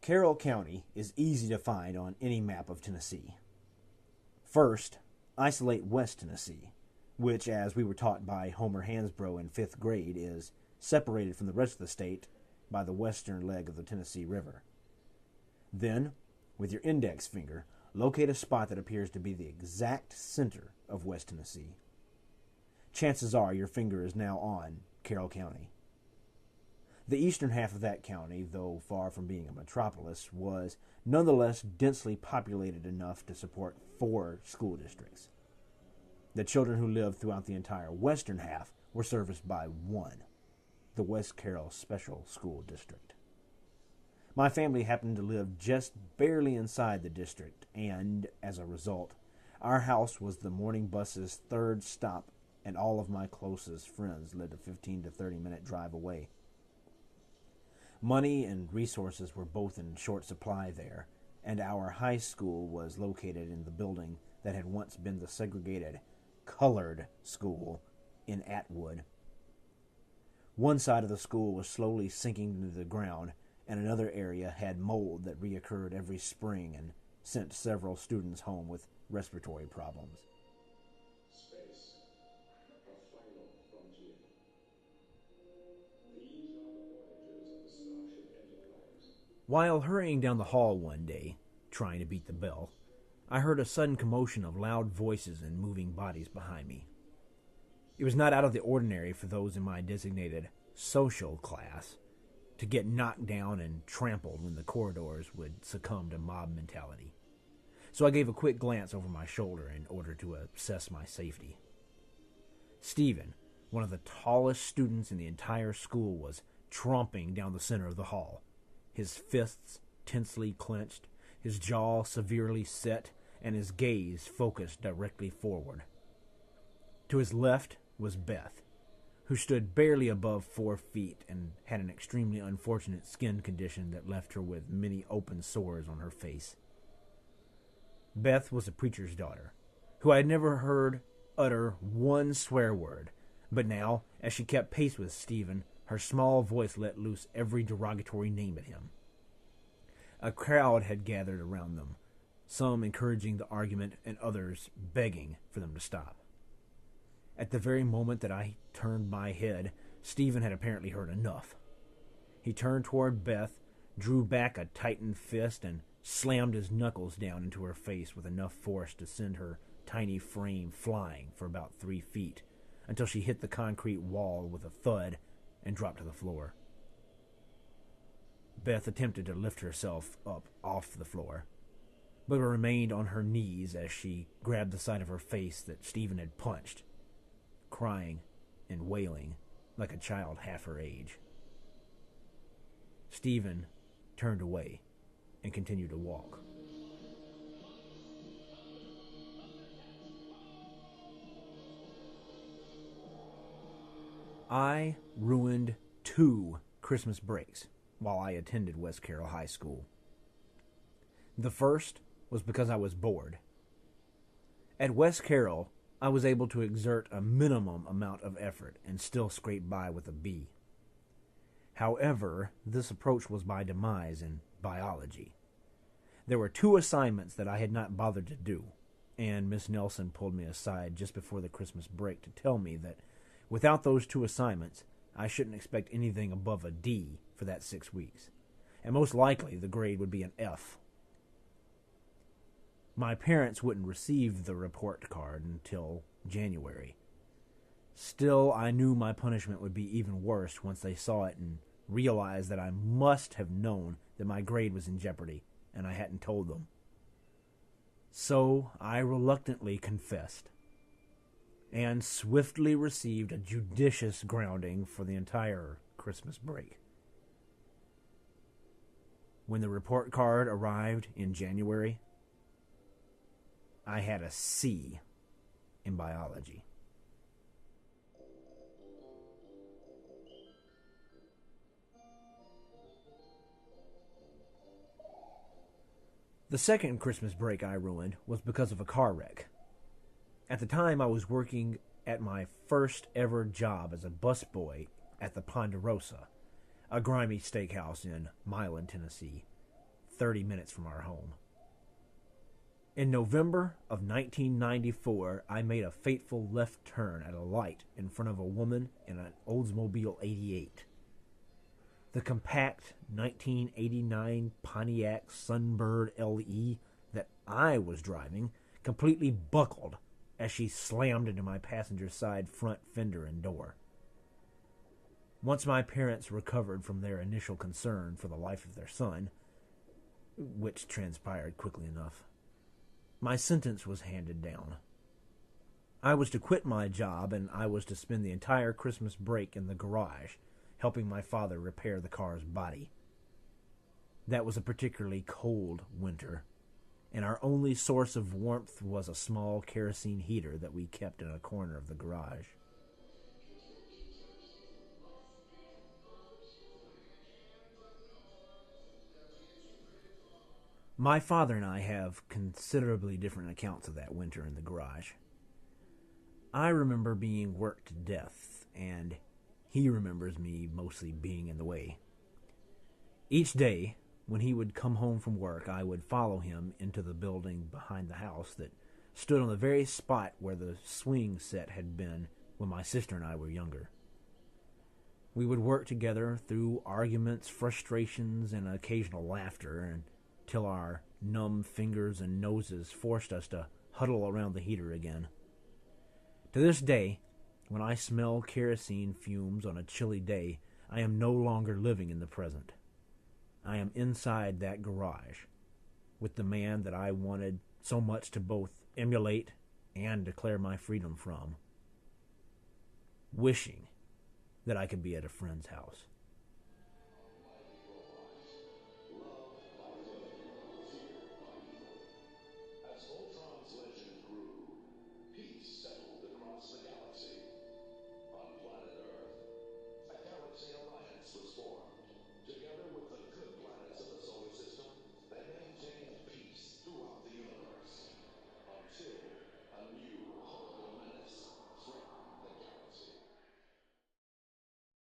Carroll County is easy to find on any map of Tennessee. First, isolate West Tennessee, which, as we were taught by Homer Hansbrough in 5th grade, is separated from the rest of the state by the western leg of the Tennessee River. Then, with your index finger, locate a spot that appears to be the exact center of West Tennessee. Chances are your finger is now on Carroll County. The eastern half of that county, though far from being a metropolis, was nonetheless densely populated enough to support 4 school districts. The children who lived throughout the entire western half were serviced by one, the West Carroll Special School District. My family happened to live just barely inside the district, and, as a result, our house was the morning bus's 3rd stop, and all of my closest friends lived a 15 to 30-minute drive away. Money and resources were both in short supply there, and our high school was located in the building that had once been the segregated colored school in Atwood. One side of the school was slowly sinking into the ground, and another area had mold that reoccurred every spring and sent several students home with respiratory problems. Space, a final frontier. These are the voyages of the Starship Enterprise. While hurrying down the hall one day, trying to beat the bell, I heard a sudden commotion of loud voices and moving bodies behind me. It was not out of the ordinary for those in my designated social class to get knocked down and trampled when the corridors would succumb to mob mentality. So I gave a quick glance over my shoulder in order to assess my safety. Stephen, one of the tallest students in the entire school, was tromping down the center of the hall, his fists tensely clenched, his jaw severely set, and his gaze focused directly forward. To his left was Beth, who stood barely above 4 feet and had an extremely unfortunate skin condition that left her with many open sores on her face. Beth was a preacher's daughter, who I had never heard utter one swear word, but now, as she kept pace with Stephen, her small voice let loose every derogatory name at him. A crowd had gathered around them, some encouraging the argument and others begging for them to stop. At the very moment that I turned my head, Stephen had apparently heard enough. He turned toward Beth, drew back a tightened fist, and slammed his knuckles down into her face with enough force to send her tiny frame flying for about 3 feet, until she hit the concrete wall with a thud and dropped to the floor. Beth attempted to lift herself up off the floor, but remained on her knees as she grabbed the side of her face that Stephen had punched, crying and wailing like a child half her age. Stephen turned away and continued to walk. I ruined 2 Christmas breaks while I attended West Carroll High School. The first was because I was bored. At West Carroll, I was able to exert a minimum amount of effort and still scrape by with a B. However, this approach was my demise in biology. There were 2 assignments that I had not bothered to do, and Miss Nelson pulled me aside just before the Christmas break to tell me that without those 2 assignments, I shouldn't expect anything above a D for that 6 weeks, and most likely the grade would be an F. My parents wouldn't receive the report card until January. Still, I knew my punishment would be even worse once they saw it and realized that I must have known that my grade was in jeopardy, and I hadn't told them. So I reluctantly confessed, and swiftly received a judicious grounding for the entire Christmas break. When the report card arrived in January, I had a C in biology. The second Christmas break I ruined was because of a car wreck. At the time, I was working at my first ever job as a busboy at the Ponderosa, a grimy steakhouse in Milan, Tennessee, 30 minutes from our home. In November of 1994, I made a fateful left turn at a light in front of a woman in an Oldsmobile 88. The compact 1989 Pontiac Sunbird LE that I was driving completely buckled as she slammed into my passenger side front fender and door. Once my parents recovered from their initial concern for the life of their son, which transpired quickly enough, my sentence was handed down. I was to quit my job, and I was to spend the entire Christmas break in the garage, helping my father repair the car's body. That was a particularly cold winter, and our only source of warmth was a small kerosene heater that we kept in a corner of the garage. My father and I have considerably different accounts of that winter in the garage. I remember being worked to death, and he remembers me mostly being in the way. Each day, when he would come home from work, I would follow him into the building behind the house that stood on the very spot where the swing set had been when my sister and I were younger. We would work together through arguments, frustrations, and occasional laughter, until our numb fingers and noses forced us to huddle around the heater again. To this day, when I smell kerosene fumes on a chilly day, I am no longer living in the present. I am inside that garage with the man that I wanted so much to both emulate and declare my freedom from, wishing that I could be at a friend's house.